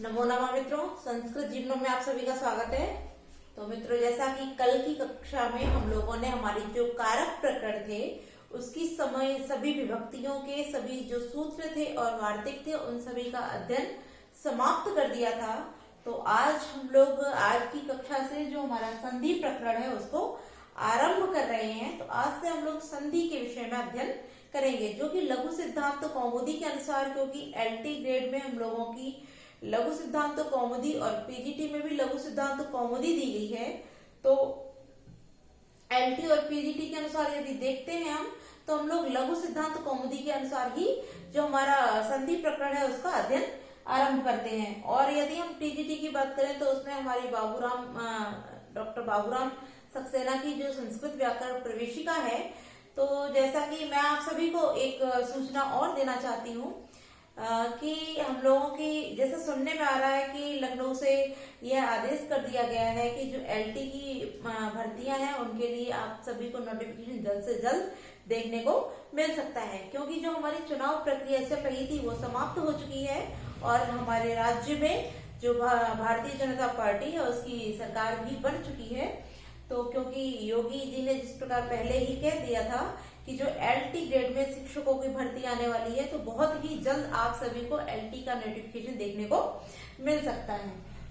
नमो नमः मित्रों, संस्कृत जीवनों में आप सभी का स्वागत है। तो मित्रों, जैसा कि कल की कक्षा में हम लोगों ने हमारी जो कारक प्रकरण थे उसकी समय सभी विभक्तियों के सभी जो सूत्र थे और वार्तिक थे उन सभी का अध्ययन समाप्त कर दिया था। तो आज हम लोग आज की कक्षा से जो हमारा संधि प्रकरण है उसको आरंभ कर रहे हैं। तो आज से हम लोग संधि के विषय में अध्ययन करेंगे, जो कि लघु सिद्धांत कौमुदी के अनुसार, क्योंकि एलटी ग्रेड में हम लोगों की लघु सिद्धांत कौमुदी और पीजीटी में भी लघु सिद्धांत कौमुदी दी गई है। तो एलटी और पीजीटी के अनुसार यदि देखते हैं हम, तो हम लोग लघु सिद्धांत कौमुदी के अनुसार ही जो हमारा संधि प्रकरण है उसका अध्ययन आरंभ करते हैं। और यदि हम पीजीटी की बात करें तो उसमें हमारी डॉक्टर बाबूराम सक्सेना की जो संस्कृत व्याकरण प्रवेशिका है। तो जैसा कि मैं आप सभी को एक सूचना और देना चाहती हूँ कि हम लोगों की जैसे सुनने में आ रहा है कि लखनऊ से यह आदेश कर दिया गया है कि जो एलटी की भर्तियां हैं उनके लिए आप सभी को नोटिफिकेशन जल्द से जल्द देखने को मिल सकता है, क्योंकि जो हमारी चुनाव प्रक्रिया इससे पहले थी वो समाप्त हो चुकी है और हमारे राज्य में जो भारतीय जनता पार्टी है उसकी सरकार भी बन चुकी है। तो क्योंकि योगी जी ने जिस प्रकार पहले ही कह दिया था कि जो एलटी ग्रेड में शिक्षकों की भर्ती आने वाली है, तो बहुत ही जल्द आप सभी को एलटी का नोटिफिकेशन देखने को मिल सकता है।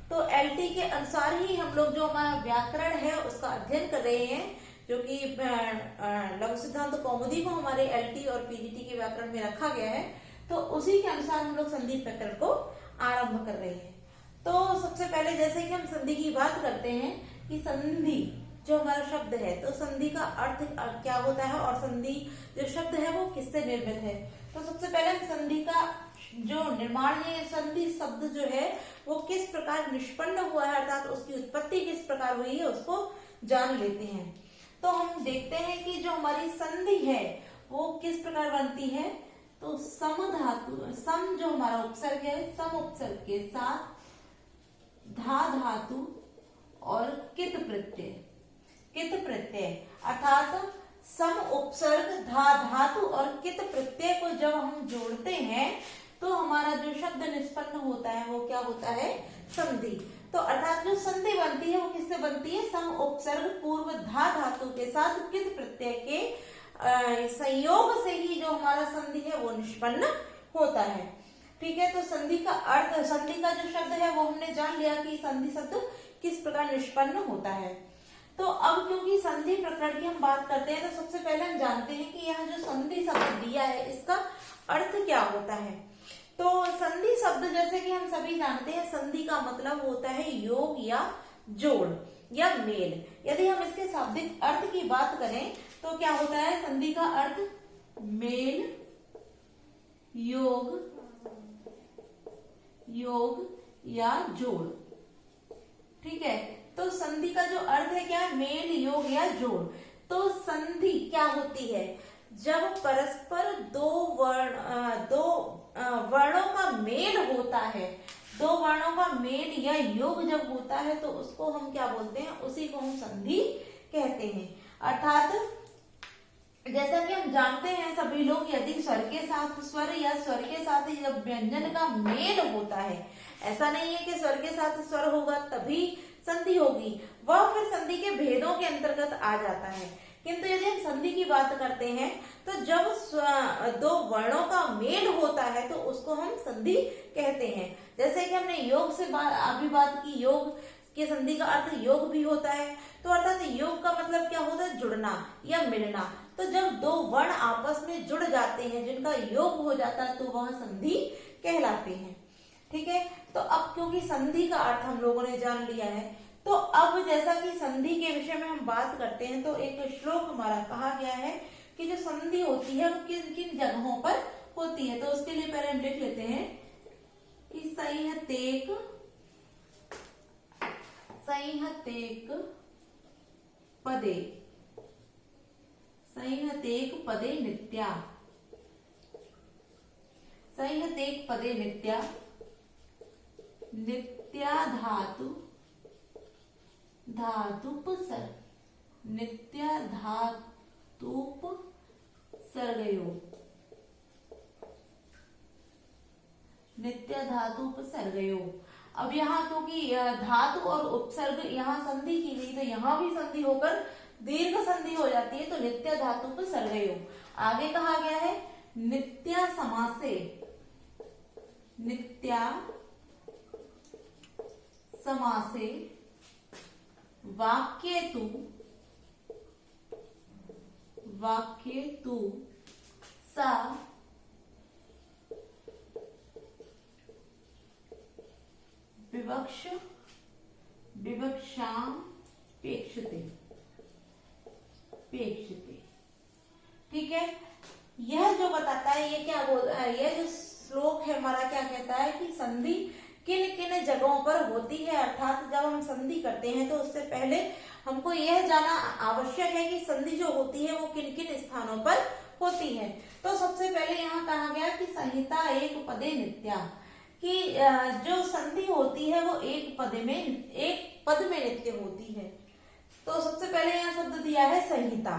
तो एलटी के अनुसार ही हम लोग जो हमारा व्याकरण है उसका अध्ययन कर रहे हैं, जो कि लघु सिद्धांत कौमुदी को हमारे एलटी और पीजीटी के व्याकरण में रखा गया है। तो उसी के अनुसार हम लोग संधि प्रकरण को आरंभ कर रहे हैं। तो सबसे पहले जैसे कि हम संधि की बात करते हैं कि संधि जो हमारा शब्द है, तो संधि का अर्थ क्या होता है और संधि जो शब्द है वो किससे निर्मित है। तो सबसे पहले हम संधि का जो निर्माण है, संधि शब्द जो है वो किस प्रकार निष्पन्न हुआ है, अर्थात उसकी उत्पत्ति किस प्रकार हुई है उसको जान लेते हैं। तो हम देखते हैं कि जो हमारी संधि है वो किस प्रकार बनती है। तो सम धातु, सम जो हमारा उपसर्ग है, सम उपसर्ग के साथ धा धातु और कित प्रत्यय, कित प्रत्यय अर्थात सम उपसर्ग धा धातु और कित प्रत्यय को जब हम जोड़ते हैं तो हमारा जो शब्द निष्पन्न होता है वो क्या होता है, संधि। तो अर्थात जो संधि बनती है वो किससे बनती है, सम उपसर्ग पूर्व धा धातु के साथ कित प्रत्यय के संयोग से ही जो हमारा संधि है वो निष्पन्न होता है। ठीक है, तो संधि का अर्थ, संधि का जो शब्द है वो हमने जान लिया कि संधि शब्द किस प्रकार निष्पन्न होता है। तो अब क्योंकि संधि प्रकरण की हम बात करते हैं, तो सबसे पहले हम जानते हैं कि यह जो संधि शब्द दिया है इसका अर्थ क्या होता है। तो संधि शब्द जैसे कि हम सभी जानते हैं, संधि का मतलब होता है योग या जोड़ या मेल। यदि हम इसके शाब्दिक अर्थ की बात करें तो क्या होता है, संधि का अर्थ मेल, योग या जोड़। ठीक है, तो संधि का जो अर्थ है क्या है, मेल, योग या जोड़। तो संधि क्या होती है, जब परस्पर दो वर्णों का मेल होता है, दो वर्णों का मेल या योग जब होता है तो उसको हम क्या बोलते हैं, उसी को हम संधि कहते हैं। अर्थात जैसा कि हम जानते हैं सभी लोग, यदि स्वर के साथ स्वर या स्वर के साथ जब व्यंजन का मेल होता है, ऐसा नहीं है कि स्वर के साथ स्वर होगा तभी संधि होगी, वह फिर संधि के भेदों के अंतर्गत आ जाता है। किंतु यदि हम संधि की बात करते हैं तो जब दो वर्णों का मेल होता है तो उसको हम संधि कहते हैं। जैसे कि हमने योग से अभी बात की, योग के संधि का अर्थ योग भी होता है। तो अर्थात योग का मतलब क्या होता है, जुड़ना या मिलना। तो जब दो वर्ण आपस में जुड़ जाते हैं, जिनका योग हो जाता है, तो वह संधि कहलाते हैं। ठीक है, तो अब क्योंकि संधि का अर्थ हम लोगों ने जान लिया है, तो अब जैसा कि संधि के विषय में हम बात करते हैं, तो एक श्लोक हमारा कहा गया है कि जो संधि होती है वो किन किन जगहों पर होती है। तो उसके लिए पहले हम लिख लेते हैं कि संहतेक पदे, संहतेक पदे नित्या, संहतेक पदे नित्या, नित्या धातुपसर्ग, नित्या धातुपसर्गयो, नित्य धातु उपसर्गयो अब यहाँ क्योंकि धातु और उपसर्ग यहाँ संधि की गई, तो यहाँ भी संधि होकर दीर्घ संधि हो जाती है, तो नित्य धातु पर सर्वयोग। आगे कहा गया है नित्या समासे, नित्या समासे वाक्येतु, वाक्येतु सा विवक्ष विवक्षाम पेक्षते, पेक्षते। ठीक है, यह जो बताता है, ये क्या बोल रहा है, यह जो श्लोक है हमारा क्या कहता है कि संधि किन किन जगहों पर होती है, अर्थात जब हम संधि करते हैं तो उससे पहले हमको यह जानना आवश्यक है कि संधि जो होती है वो किन किन स्थानों पर होती है। तो सबसे पहले यहाँ कहा गया कि संहिता एक पदे नित्या, कि जो संधि होती है वो एक पद में नित्य होती है। तो सबसे पहले यहाँ शब्द दिया है संहिता,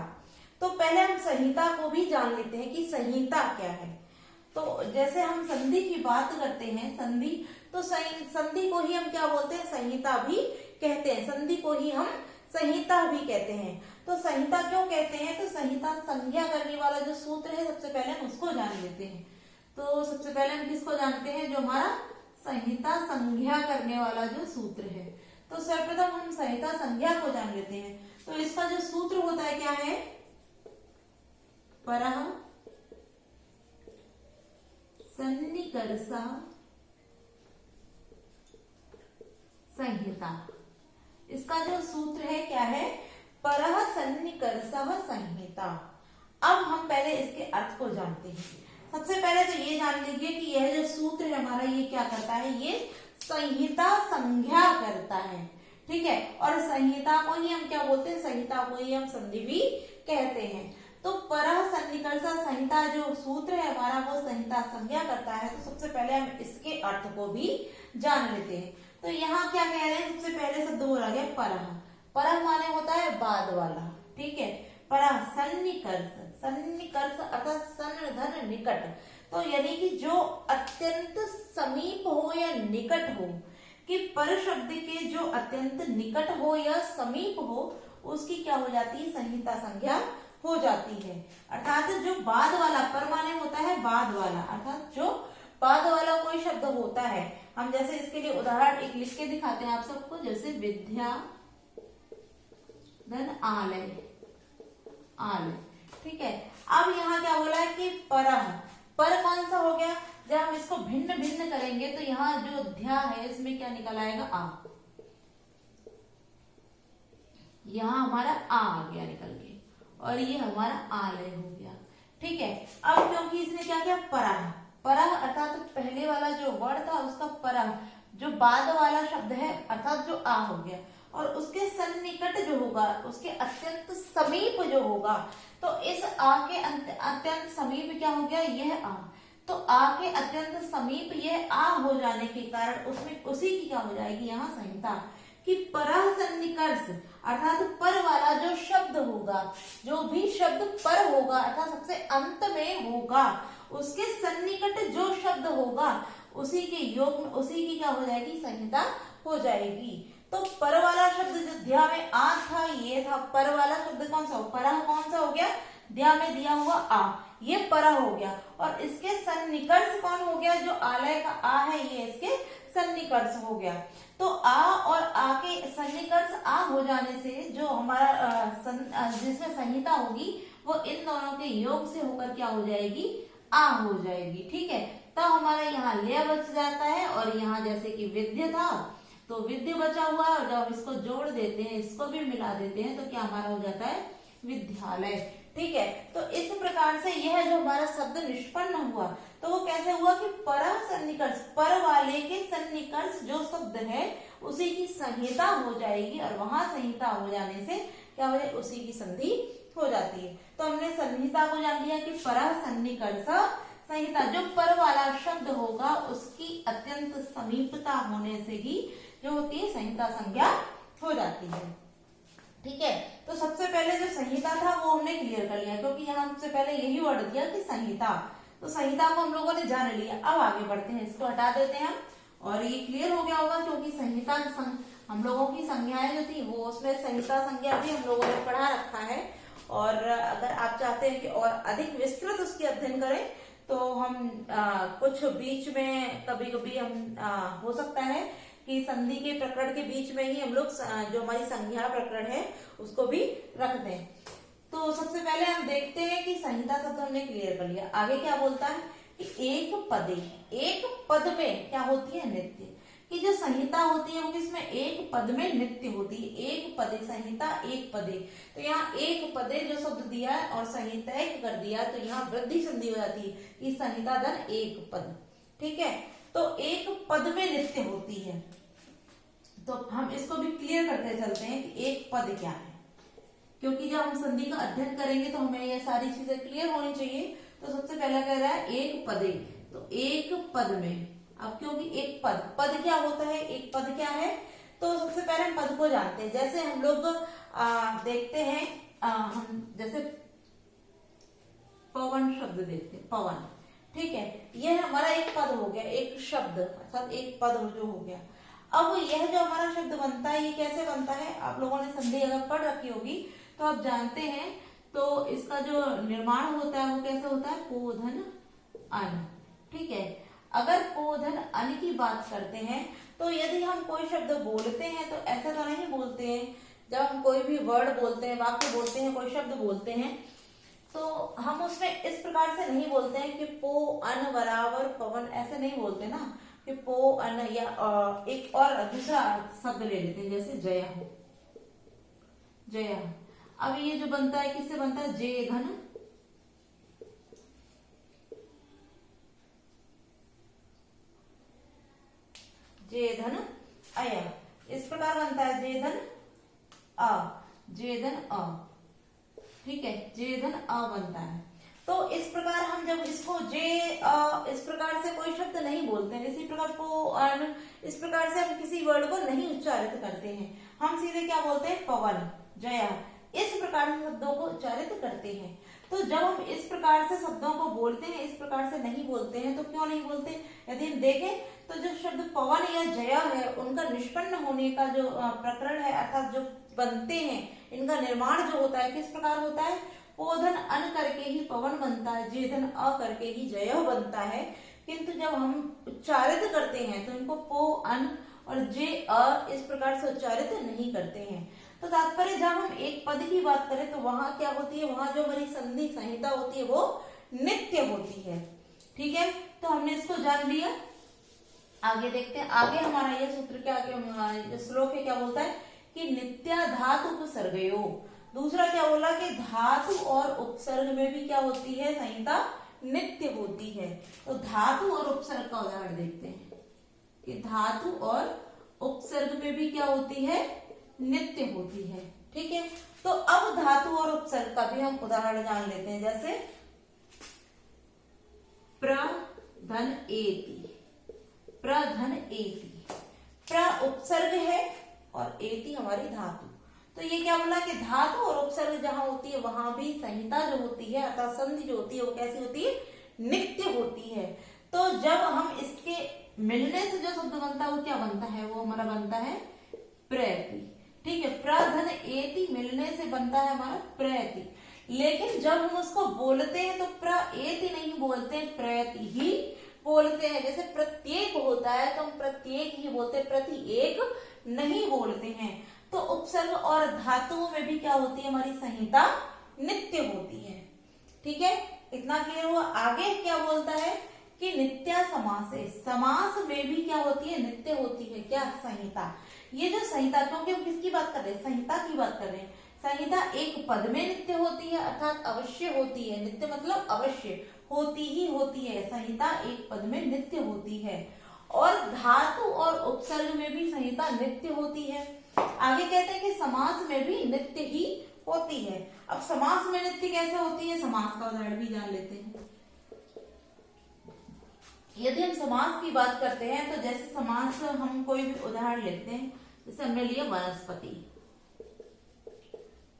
तो पहले हम संहिता को भी जान लेते हैं कि संहिता क्या है। तो जैसे हम संधि की बात करते हैं, संधि, तो संधि को ही हम क्या बोलते हैं, संहिता भी कहते हैं, संधि को ही हम संहिता भी कहते हैं। तो संहिता क्यों कहते हैं, तो संहिता संज्ञा करने वाला जो सूत्र है, सबसे पहले हम उसको जान लेते हैं। तो सबसे पहले हम किसको जानते हैं, जो हमारा संहिता संज्ञा करने वाला जो सूत्र है। तो सर्वप्रथम हम संहिता संज्ञा को जान लेते हैं। तो इसका जो सूत्र होता है क्या है, परः सन्निकर्षा संहिता। इसका जो सूत्र है क्या है, परः सन्निकर्षः संहिता। अब हम पहले इसके अर्थ को जानते हैं। सबसे पहले तो ये जान लीजिए कि यह जो सूत्र है हमारा, ये क्या करता है, ये संहिता संज्ञा करता है। ठीक है, और संहिता को ही हम क्या बोलते हैं, संहिता को ही हम संधि भी कहते हैं। तो परः सन्निकर्षा संहिता जो सूत्र है हमारा, वो संहिता संज्ञा करता है। तो सबसे पहले हम इसके अर्थ को भी जान लेते हैं। तो यहाँ क्या कह रहे हैं, सबसे पहले शब्द हो गया परः। परः माने होता है बाद वाला। ठीक है, परः सन्निकर्ष, सन्निकर्ष अर्थात सन धन निकट, तो यानी कि जो अत्यंत समीप हो या निकट हो, कि पर शब्द के जो अत्यंत निकट हो या समीप हो, उसकी क्या हो जाती है, संहिता संज्ञा हो जाती है। अर्थात जो बाद वाला, पर माने होता है बाद वाला, अर्थात जो बाद वाला कोई शब्द होता है, हम जैसे इसके लिए उदाहरण एक लिख के दिखाते हैं आप सबको, जैसे विद्या धन आलय, आलय। ठीक है, अब यहाँ क्या बोला है कि परः, पर कौन सा हो गया, जब हम इसको भिन्न भिन्न करेंगे तो यहाँ जो ध्या है इसमें क्या निकल आएगा, आ, यहाँ हमारा आ गया निकल के, और ये हमारा आलय हो गया। ठीक है, अब क्योंकि इसने क्या किया, परः, परः अर्थात पहले वाला जो वर्ड था उसका परः, जो बाद वाला शब्द है अर्थात जो आ हो गया, और उसके सन्निकट जो होगा, उसके अत्यंत समीप जो होगा, तो इस आ के अत्यंत समीप क्या हो गया, यह आ। तो आ के अत्यंत समीप यह आ हो जाने के कारण उसमें उसी की क्या हो जाएगी यहाँ संहिता, कि परः सन्निकर्ष अर्थात पर वाला जो शब्द होगा, जो भी शब्द पर होगा अर्थात सबसे अंत में होगा, उसके सन्निकट जो शब्द होगा उसी के योग में उसी की क्या हो जाएगी, संहिता हो जाएगी। तो पर वाला शब्द जो ध्या में आ था, ये था पर वाला शब्द कौन सा, परः कौन सा हो गया, ध्या में दिया हुआ आ, ये परः हो गया। और इसके सन्निकर्ष कौन हो गया, जो आलय का आ है, ये इसके सन्निकर्ष हो गया। तो आ और आ के सन्निकर्ष आ हो जाने से जो हमारा जिसमें संहिता होगी वो इन दोनों के योग से होकर क्या हो जाएगी, आ हो जाएगी। ठीक है, तब हमारा यहाँ लय बच जाता है, और यहाँ जैसे कि विद्य था तो विद्य बचा हुआ है, और जब इसको जोड़ देते हैं, इसको भी मिला देते हैं, तो क्या हमारा हो जाता है, विद्यालय। ठीक है, तो इस प्रकार से यह जो हमारा शब्द निष्पन्न हुआ, तो वो कैसे हुआ कि परः सन्निकर्ष, पर वाले के सन्निकर्ष जो शब्द है उसी की संहिता हो जाएगी, और वहां संहिता हो जाने से क्या हो जाए, उसी की संधि हो जाती है। तो हमने संहिता को जान लिया कि परः सन्निकर्ष संहिता, जो पर वाला शब्द होगा उसकी अत्यंत समीपता होने से ही जो होती है संहिता संज्ञा हो जाती है। ठीक है, तो सबसे पहले जो संहिता था वो हमने क्लियर कर लिया, क्योंकि यहाँ सबसे पहले यही वर्ड दिया कि संहिता, तो संहिता को हम लोगों ने जान लिया। अब आगे बढ़ते हैं, इसको हटा देते हैं हम और ये क्लियर हो गया होगा क्योंकि संहिता हम लोगों की संज्ञाएं जो थी वो उसमें संहिता संज्ञा भी हम लोगों ने पढ़ा रखा है। और अगर आप चाहते हैं कि और अधिक विस्तृत उसकी अध्ययन करें तो हम कुछ बीच में कभी कभी हम हो सकता है कि संधि के प्रकरण के बीच में ही हम लोग जो हमारी संज्ञा प्रकरण है उसको भी रख दें। तो सबसे पहले हम देखते हैं कि संहिता शब्द हमने क्लियर कर लिया। आगे क्या बोलता है कि एक पद में क्या होती है, नृत्य। कि जो संहिता होती है वो किसमें, एक पद में नृत्य होती है। एक पदे संहिता एक पदे, तो यहाँ एक पदे जो शब्द दिया है और संहिता एक कर दिया तो यहाँ वृद्धि संधि हो जाती है कि संहिता धन एक पद। ठीक है, तो एक पद में नृत्य होती है। तो हम इसको भी क्लियर करते चलते हैं कि एक पद क्या है, क्योंकि जब हम संधि का अध्ययन करेंगे तो हमें ये सारी चीजें क्लियर होनी चाहिए। तो सबसे पहला कह रहा है एक पदे, तो एक पद में। अब क्योंकि एक पद क्या होता है, एक पद क्या है, तो सबसे पहले हम पद को जानते हैं। जैसे हम लोग देखते हैं हम जैसे पवन शब्द देखते हैं, पवन। ठीक है, यह हमारा एक पद हो गया, एक शब्द अर्थात एक पद जो हो गया। अब यह जो हमारा शब्द बनता है ये कैसे बनता है, आप लोगों ने संधि अगर पढ़ रखी होगी तो आप जानते हैं। तो इसका जो निर्माण होता है वो कैसे होता है, को धन अन। ठीक है, अगर को धन अन की बात करते हैं तो यदि हम कोई शब्द बोलते हैं तो ऐसा तो नहीं बोलते हैं। जब हम कोई भी वर्ड बोलते हैं, वाक्य बोलते हैं, कोई शब्द बोलते हैं तो हम उसमें इस प्रकार से नहीं बोलते हैं कि पो अन बराबर पवन, ऐसे नहीं बोलते ना कि पो अन, या एक और दूसरा शब्द ले लेते हैं जैसे जया हो, जया। अब ये जो बनता है किससे बनता है, जे धन जे धन अय, इस प्रकार बनता है जे धन अ, जे धन अ। ठीक है, जे धन अ बनता है। तो इस प्रकार हम जब इसको जे इस प्रकार से कोई शब्द नहीं बोलते हैं, इसी प्रकार पो अन, इस प्रकार से हम किसी वर्ड को नहीं उच्चारित करते हैं। हम सीधे क्या बोलते हैं, पवन, जया, इस प्रकार से शब्दों को उच्चारित करते हैं। तो जब हम इस प्रकार से शब्दों को बोलते हैं, इस प्रकार से नहीं बोलते हैं, तो क्यों नहीं बोलते, यदि हम देखें तो जो शब्द पवन या जया है उनका निष्पन्न होने का जो प्रकरण है अर्थात जो बनते हैं, इनका निर्माण जो होता है किस प्रकार होता है, पोधन अन करके ही पवन बनता है, जेधन अ करके ही जय बनता है। किंतु जब हम उच्चारित करते हैं तो इनको पो अन और जे अ इस प्रकार से उच्चारित नहीं करते हैं। तो तात्पर्य जब हम एक पद की बात करें तो वहां क्या होती है, वहां जो हमारी संधि संहिता होती है वो नित्य होती है। ठीक है, तो हमने इसको जान लिया। आगे देखते हैं, आगे हमारा ये सूत्र क्या, श्लोक है क्या बोलता है कि नित्या धातु उपसर्गयो। दूसरा क्या बोला कि धातु और उपसर्ग में भी क्या होती है, संहिता नित्य होती है। तो धातु और उपसर्ग का उदाहरण देखते हैं कि धातु और उपसर्ग में भी क्या होती है, नित्य होती है। ठीक है, तो अब धातु और उपसर्ग का भी हम उदाहरण जान लेते हैं। जैसे प्रधन एति, प्रधन एति, प्र उपसर्ग है और एति हमारी धातु। तो ये क्या बोला कि धातु और उपसर्ग जहां होती है वहां भी संहिता जो होती है अर्थात संधि जो होती है वो कैसी होती है, नित्य होती है। तो जब हम इसके मिलने से जो शब्द बनता है वो क्या बनता है, वो हमारा बनता है प्रति। ठीक है, प्रधन एति मिलने से बनता है हमारा प्रति। लेकिन जब हम उसको बोलते हैं तो प्र एति नहीं बोलते, प्रति ही बोलते हैं। जैसे प्रत्येक होता है तो हम प्रत्येक ही बोलते हैं, प्रति एक नहीं बोलते हैं। तो उपसर्ग और धातुओं में भी क्या होती है, हमारी संहिता नित्य होती है। ठीक है, इतना क्लियर हुआ। आगे क्या बोलता है कि नित्या समास है, समास में भी क्या होती है, नित्य होती है क्या, संहिता। ये जो संहिता, क्योंकि हम किसकी बात कर रहे हैं, संहिता की बात कर रहे हैं। संहिता एक पद में नित्य होती है अर्थात अवश्य होती है, नित्य मतलब अवश्य होती ही होती है। संहिता एक पद में नित्य होती है और धातु और उपसर्ग में भी संहिता नित्य होती है। आगे कहते हैं कि समास में भी नित्य ही होती है। अब समास में नित्य कैसे होती है, समास का उदाहरण भी जान लेते हैं। यदि हम समास की बात करते हैं तो जैसे समास हम कोई भी उदाहरण लेते हैं, जैसे हमने लिया वनस्पति,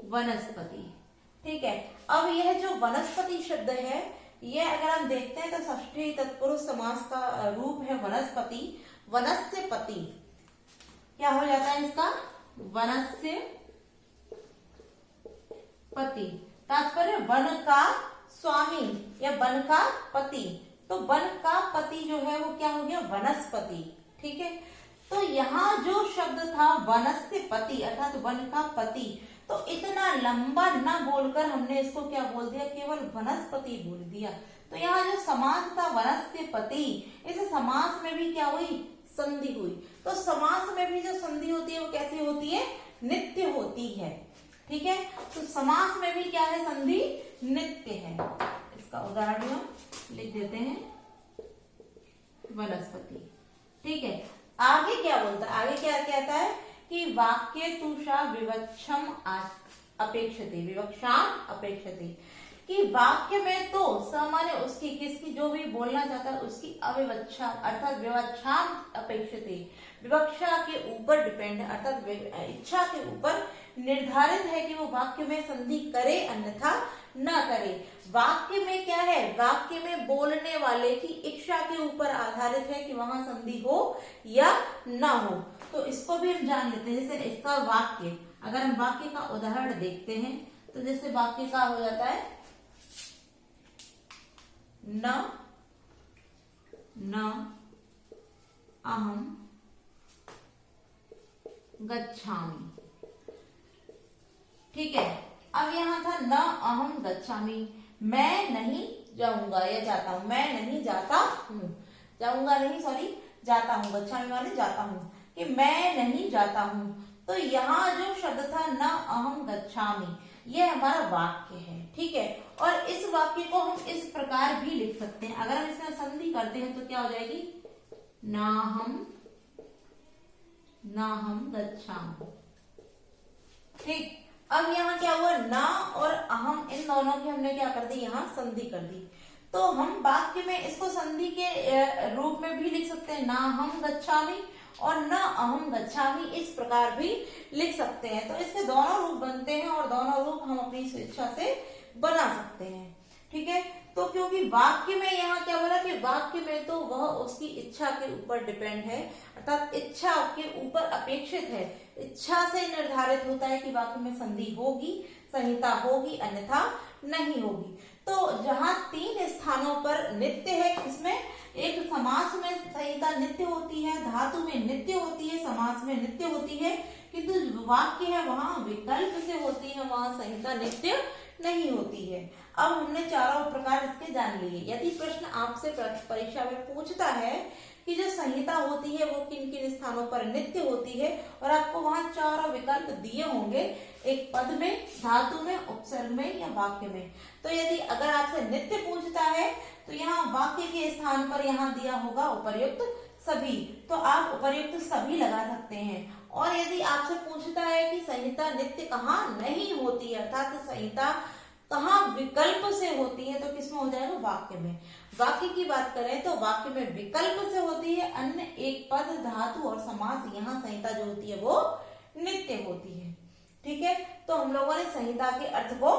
वनस्पति। ठीक है, अब यह जो वनस्पति शब्द है, यह अगर हम देखते हैं तो षष्ठी तत्पुरुष समास का रूप है वनस्पति। वनस्पति। क्या हो जाता है इसका? वनस्पति। तात्पर्य वन का स्वामी या वन का पति। तो वन का पति जो है वो क्या हो गया? वनस्पति। ठीक है, तो यहाँ जो शब्द था वनस्पति अर्थात वन का पति, तो इतना लंबा न बोलकर हमने इसको क्या बोल दिया? केवल वनस्पति बोल दिया। तो यहाँ जो समास था वनस्पति, इस समास में भी क्या हुई? संधि हुई। तो समास में भी जो संधि होती है वो कैसी होती है? नित्य होती है। ठीक है, तो समास में भी क्या है? संधि नित्य है। इसका उदाहरण हम लिख देते हैं, वनस्पति। ठीक है, आगे क्या बोलता है? आगे क्या कहता है कि वाक्य तुषा विवक्षम अपेक्षते, विवक्षाम अपेक्षते, कि वाक्य में तो सामान्य उसकी किसकी जो भी बोलना चाहता है उसकी अविवक्षा अर्थात विवक्षाम अपेक्षते, विवक्षा के ऊपर डिपेंड है अर्थात इच्छा के ऊपर निर्धारित है कि वो वाक्य में संधि करे अन्यथा न करे। वाक्य में क्या है? वाक्य में बोलने वाले की इच्छा के ऊपर आधारित है कि वहां संधि हो या ना हो। तो इसको भी हम जान लेते हैं। जैसे इसका वाक्य, अगर हम वाक्य का उदाहरण देखते हैं तो जैसे वाक्य का हो जाता है न अहम गच्छामि। ठीक है, अब यहाँ था न अहम गच्छामि, मैं नहीं जाऊंगा या जाता हूं, मैं नहीं जाता हूं, जाऊंगा नहीं सॉरी जाता हूं, गच्छामि माने जाता हूं, कि मैं नहीं जाता हूं। तो यहाँ जो शब्द था न अहम गच्छामि, ये हमारा वाक्य है। ठीक है, और इस वाक्य को हम इस प्रकार भी लिख सकते हैं। अगर हम इसमें संधि करते हैं तो क्या हो जाएगी? नाहम गच्छामि। ठीक, अब यहाँ क्या हुआ? ना और अहम इन दोनों की हमने क्या कर दी? यहाँ संधि कर दी। तो हम वाक्य में इसको संधि के रूप में भी लिख सकते हैं, ना हम गच्छामि और न अहम गच्छामि, इस प्रकार भी लिख सकते हैं। तो इसके दोनों रूप बनते हैं और दोनों रूप हम अपनी स्वेच्छा से बना सकते हैं। ठीक है, तो क्योंकि वाक्य में यहाँ क्या बोला कि वाक्य में तो वह उसकी इच्छा के ऊपर डिपेंड है अर्थात इच्छा के ऊपर अपेक्षित है, इच्छा से निर्धारित होता है कि वाक्य में संधि होगी, संहिता होगी अन्यथा नहीं होगी। तो जहाँ 3 स्थानों पर नित्य है, इसमें एक समास में संहिता नित्य होती है, धातु में नित्य होती है, समास में नित्य होती है, किंतु वाक्य है वहां विकल्प से होती है, वहां संहिता नित्य नहीं होती है। अब हमने चारों प्रकार इसके जान लिए। यदि प्रश्न आपसे परीक्षा में पूछता है कि जो संहिता होती है वो किन किन स्थानों पर नित्य होती है और आपको वहां चारों विकल्प दिए होंगे, एक पद में, धातु में, उपसर्ग में या वाक्य में, तो यदि अगर आपसे नित्य पूछता है तो यहाँ वाक्य के स्थान पर यहाँ दिया होगा उपर्युक्त सभी, तो आप उपर्युक्त सभी लगा सकते हैं। और यदि आपसे पूछता है कि संहिता नित्य कहाँ नहीं होती है अर्थात संहिता कहाँ विकल्प से होती है, तो किसमें हो जाएगा? वाक्य में। वाक्य की बात करें तो वाक्य में विकल्प से होती है, अन्य एक पद, धातु और समास, यहाँ संहिता जो होती है वो नित्य होती है। ठीक है, तो हम लोगों ने संहिता के अर्थ को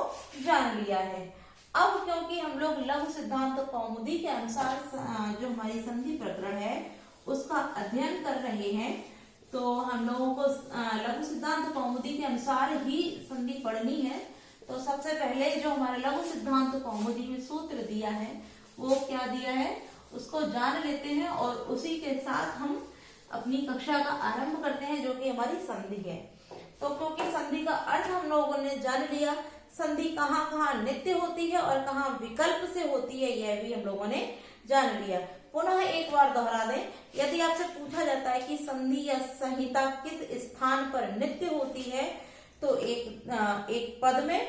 जान लिया है। अब क्योंकि हम लोग लघु सिद्धांत कौमुदी के अनुसार जो हमारी संधि प्रकरण है उसका अध्ययन कर रहे हैं, तो हम लोगों को लघु सिद्धांत कौमुदी के अनुसार ही संधि पढ़नी है। तो सबसे पहले जो हमारे लघु सिद्धांत कौमुदी में सूत्र दिया है वो क्या दिया है उसको जान लेते हैं और उसी के साथ हम अपनी कक्षा का आरंभ करते हैं, जो कि हमारी संधि है। तो क्योंकि संधि का अर्थ हम लोगों ने जान लिया, संधि कहाँ कहाँ नित्य होती है और कहाँ विकल्प से होती है यह भी हम लोगों ने जान लिया। पुनः एक बार दोहरा दें, यदि आपसे पूछा जाता है कि संधि या संहिता किस स्थान पर नित्य होती है, तो एक पद में,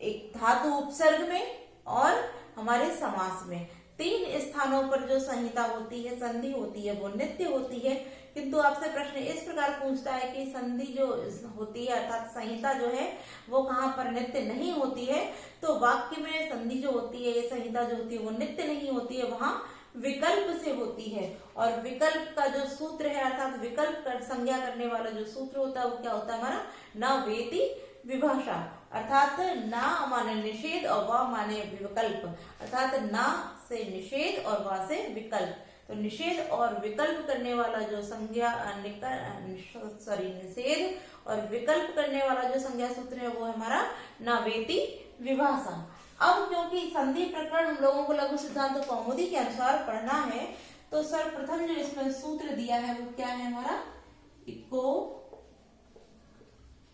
एक धातु उपसर्ग में और हमारे समास में, 3 स्थानों पर जो संहिता होती है, संधि होती है, वो नित्य होती है। किंतु आपसे प्रश्न इस प्रकार पूछता है कि संधि जो होती है अर्थात संहिता जो है वो कहाँ पर नित्य नहीं होती है, तो वाक्य में संधि जो होती है, ये संहिता जो होती है वो नित्य नहीं होती है, वहां विकल्प से होती है। और विकल्प का जो सूत्र है अर्थात विकल्प कर संज्ञा करने वाला जो सूत्र होता है वो क्या होता है हमारा? न वेति विभाषा, अर्थात ना माने निषेध और वा माने विकल्प, अर्थात ना से निषेध और वा से विकल्प। तो निषेध और विकल्प करने वाला जो संज्ञा निषेध और विकल्प करने वाला जो संज्ञा सूत्र है वो है हमारा नावेति विभाषा। अब क्योंकि संधि प्रकरण हम लोगों को लघु सिद्धांत कौमुदी के अनुसार पढ़ना है, तो सर्वप्रथम जो इसमें सूत्र दिया है वो क्या है हमारा इको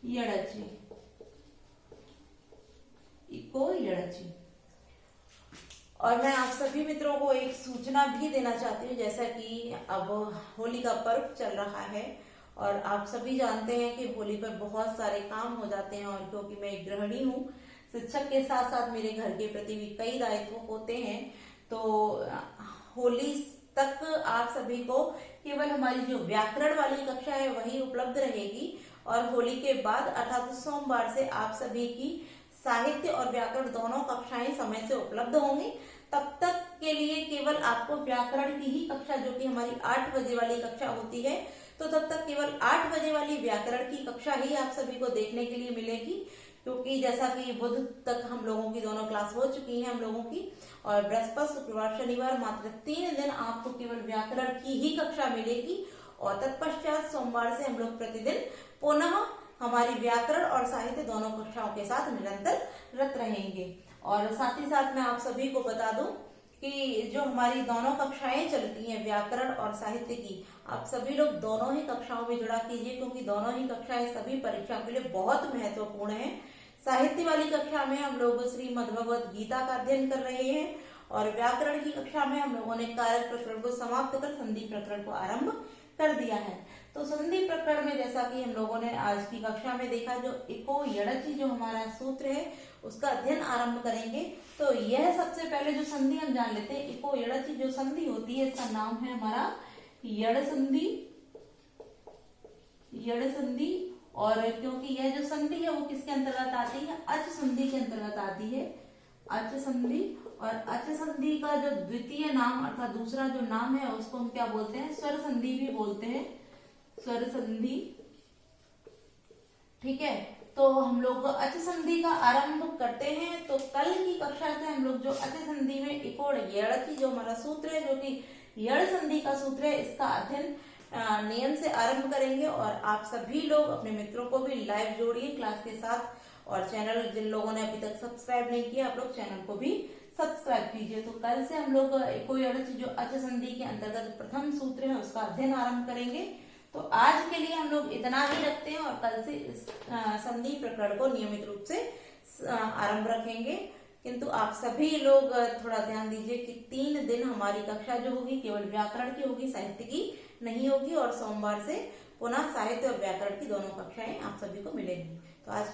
यड़ची। इको यड़ची। और मैं आप सभी मित्रों को एक सूचना भी देना चाहती हूँ, जैसा कि अब होली का पर्व चल रहा है और आप सभी जानते हैं कि होली पर बहुत सारे काम हो जाते हैं, और क्योंकि मैं एक गृहिणी हूँ, शिक्षक के साथ साथ मेरे घर के प्रति भी कई दायित्व होते हैं, तो होली तक आप सभी को केवल हमारी जो व्याकरण वाली कक्षा है वही उपलब्ध रहेगी, और होली के बाद अर्थात सोमवार से आप सभी की साहित्य और व्याकरण दोनों कक्षाएं समय से उपलब्ध होंगी। तब तक के लिए केवल आपको व्याकरण की ही कक्षा, जो कि हमारी 8 बजे वाली कक्षा होती है, तो तब तक केवल 8 बजे वाली व्याकरण की कक्षा ही आप सभी को देखने के लिए मिलेगी, क्योंकि जैसा कि बुध तक हम लोगों की दोनों क्लास हो चुकी हैं हम लोगों की, और बृहस्पति शुक्रवार शनिवार मात्र 3 दिन आपको केवल व्याकरण की ही कक्षा मिलेगी, और तत्पश्चात सोमवार से हम लोग प्रतिदिन पुनः हमारी व्याकरण और साहित्य दोनों कक्षाओं के साथ निरंतर रत रहेंगे। और साथ ही साथ मैं आप सभी को बता दूं कि जो हमारी दोनों कक्षाएं चलती हैं व्याकरण और साहित्य की, आप सभी लोग दोनों ही कक्षाओं में जुड़ा कीजिए, क्योंकि दोनों ही कक्षाएं सभी परीक्षाओं के लिए बहुत महत्वपूर्ण है। साहित्य वाली कक्षा में हम लोग श्रीमद् भगवत गीता का अध्ययन कर रहे हैं, और व्याकरण की कक्षा में हम लोगों ने कारक प्रकरण को समाप्त कर संधि प्रकरण को आरंभ कर दिया है। तो संधि प्रकरण में जैसा कि हम लोगों ने आज की कक्षा में देखा, जो इको यड़ची जो हमारा सूत्र है उसका अध्ययन आरंभ करेंगे। तो यह सबसे पहले जो संधि हम जान लेते हैं, इको यड़ची जो संधि होती है इसका नाम है हमारा यड़ संधि। यड़ संधि, और क्योंकि यह जो संधि है वो किसके अंतर्गत आती है, अच संधि के अंतर्गत आती है, अच संधि। और अच संधि का जो द्वितीय नाम अर्थात दूसरा जो नाम है उसको हम क्या बोलते हैं, स्वर संधि भी बोलते हैं, स्वर संधि। ठीक है, तो हम लोग अच संधि का आरंभ करते हैं। तो कल की कक्षा से हम लोग जो अच संधि में इकोड़ यड़ची जो हमारा सूत्र है, जो कि यड़ संधि का सूत्र है, इसका अध्ययन नियम से आरंभ करेंगे। और आप सभी लोग अपने मित्रों को भी लाइव जोड़िए क्लास के साथ, और चैनल जिन लोगों ने अभी तक सब्सक्राइब नहीं किया, आप लोग चैनल को भी सब्सक्राइब कीजिए। तो कल से हम लोग इको यड़ची जो अच संधि के अंतर्गत प्रथम सूत्र है उसका अध्ययन आरंभ करेंगे। तो आज के लिए हम लोग इतना ही रखते हैं, और कल से इस संधि प्रकरण को नियमित रूप से आरंभ रखेंगे। किंतु आप सभी लोग थोड़ा ध्यान दीजिए कि 3 दिन हमारी कक्षा जो होगी केवल व्याकरण की होगी, साहित्य की नहीं होगी, और सोमवार से पुनः साहित्य और व्याकरण की दोनों कक्षाएं आप सभी को मिलेंगी। तो आज